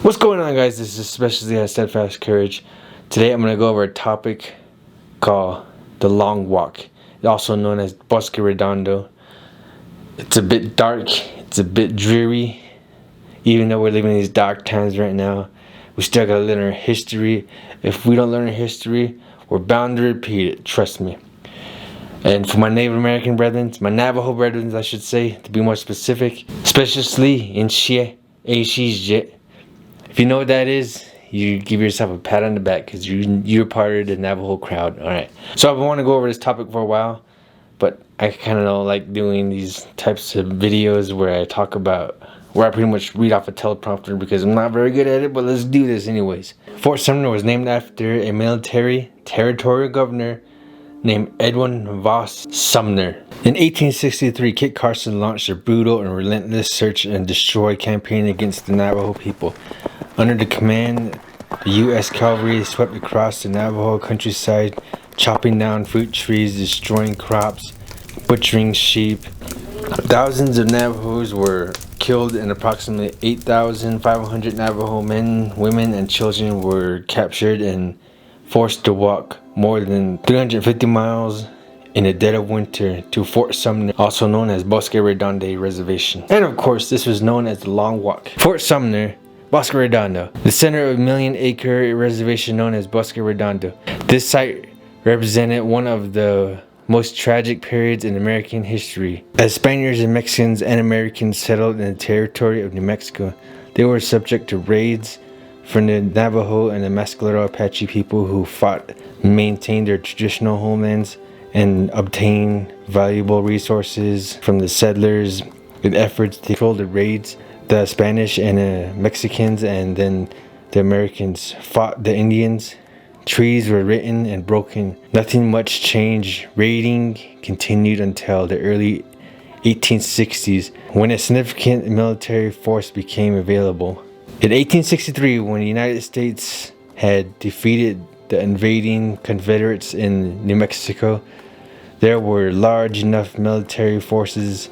What's going on, guys? This is Especially at Steadfast Courage. Today I'm going to go over a topic called the Long Walk, also known as Bosque Redondo. It's a bit dark, it's a bit dreary. Even though we're living in these dark times right now, we still gotta learn our history. If we don't learn our history, we're bound to repeat it, trust me. And for my Native American brethren, my Navajo brethren I should say, to be more specific, especially in Shie, Ashijit. If you know what that is, you give yourself a pat on the back because you're part of the Navajo crowd. Alright. So I want to go over this topic for a while, but I kind of don't like doing these types of videos where I talk about, where I pretty much read off a teleprompter because I'm not very good at it, but let's do this anyways. Fort Sumner was named after a military territorial governor named Edwin Voss Sumner. In 1863, Kit Carson launched a brutal and relentless search and destroy campaign against the Navajo people. Under the command, the U.S. cavalry swept across the Navajo countryside, chopping down fruit trees, destroying crops, butchering sheep. Thousands of Navajos were killed and approximately 8,500 Navajo men, women, and children were captured and forced to walk more than 350 miles in the dead of winter to Fort Sumner, also known as Bosque Redondo Reservation. And of course, this was known as the Long Walk. Fort Sumner, Bosque Redondo, the center of a million-acre reservation known as Bosque Redondo. This site represented one of the most tragic periods in American history. As Spaniards and Mexicans and Americans settled in the territory of New Mexico, they were subject to raids from the Navajo and the Mescalero Apache people who fought, maintained their traditional homelands, and obtained valuable resources from the settlers in efforts to control the raids. The Spanish and the Mexicans and then the Americans fought the Indians. Trees were written and broken. Nothing much changed. Raiding continued until the early 1860s when a significant military force became available. In 1863, when the United States had defeated the invading Confederates in New Mexico, there were large enough military forces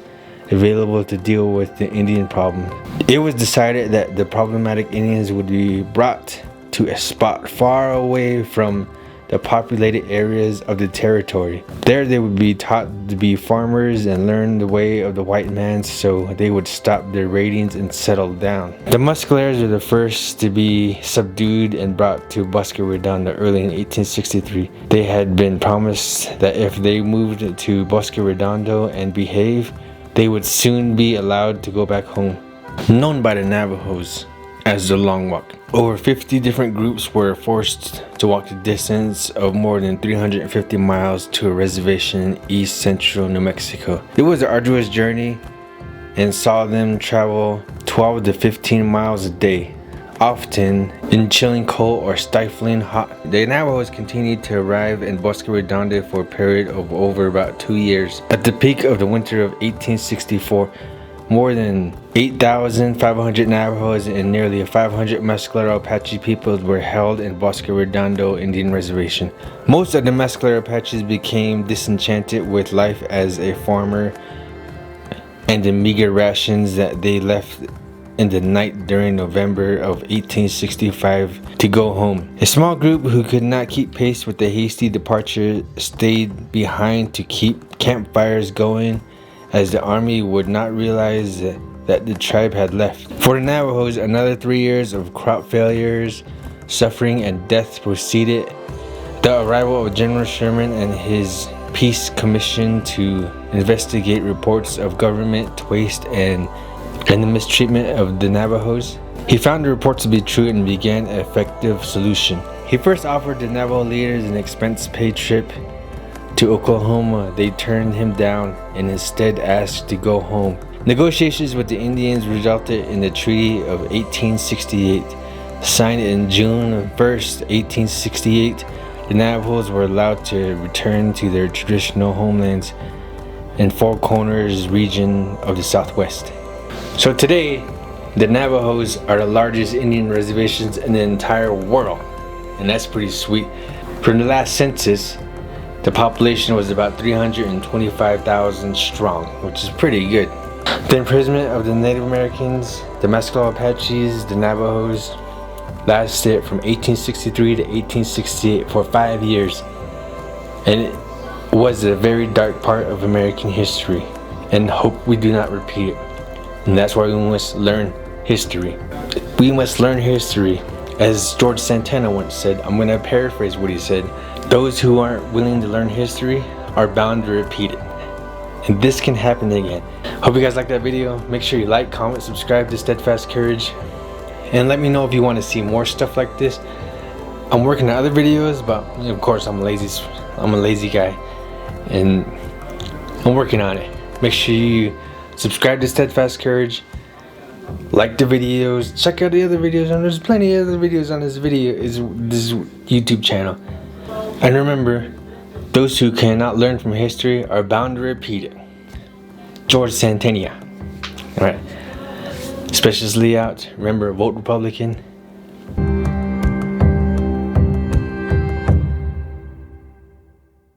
available to deal with the Indian problem. It was decided that the problematic Indians would be brought to a spot far away from the populated areas of the territory. There they would be taught to be farmers and learn the way of the white man so they would stop their raidings and settle down. The Mescaleros were the first to be subdued and brought to Bosque Redondo early in 1863. They had been promised that if they moved to Bosque Redondo and behaved, they would soon be allowed to go back home. Known by the Navajos as the Long Walk, over 50 different groups were forced to walk the distance of more than 350 miles to a reservation in east central New Mexico. It was an arduous journey and saw them travel 12 to 15 miles a day, often in chilling cold or stifling hot. The Navajos continued to arrive in Bosque Redondo for a period of over about 2 years. At the peak of the winter of 1864, more than 8,500 Navajos and nearly 500 Mescalero Apache peoples were held in Bosque Redondo Indian Reservation. Most of the Mescalero Apaches became disenchanted with life as a farmer and the meager rations that they left in the night during November of 1865 to go home. A small group who could not keep pace with the hasty departure stayed behind to keep campfires going, as the army would not realize that the tribe had left. For the Navajos, another 3 years of crop failures, suffering, and death preceded the arrival of General Sherman and his peace commission to investigate reports of government waste and the mistreatment of the Navajos. He found the reports to be true and began an effective solution. He first offered the Navajo leaders an expense-paid trip to Oklahoma. They turned him down and instead asked to go home. Negotiations with the Indians resulted in the Treaty of 1868. Signed in June 1st, 1868, the Navajos were allowed to return to their traditional homelands in Four Corners region of the Southwest. So today, the Navajos are the largest Indian reservations in the entire world, and that's pretty sweet. From the last census, the population was about 325,000 strong, which is pretty good. The imprisonment of the Native Americans, the Mescalero Apaches, the Navajos, lasted from 1863 to 1868 for 5 years, and it was a very dark part of American history, and hope we do not repeat it. And that's why we must learn history. We must learn history. As George Santana once said, I'm going to paraphrase what he said, those who aren't willing to learn history are bound to repeat it. And this can happen again. Hope you guys liked that video. Make sure you like, comment, subscribe to Steadfast Courage, and let me know if you want to see more stuff like this. I'm working on other videos, but of course I'm a lazy guy, and I'm working on it. Make sure you subscribe to Steadfast Courage, like the videos, check out the other videos, and there's plenty of other videos on this YouTube channel. And remember, those who cannot learn from history are bound to repeat it. George Santana. Alright. Especially out. Remember, vote Republican.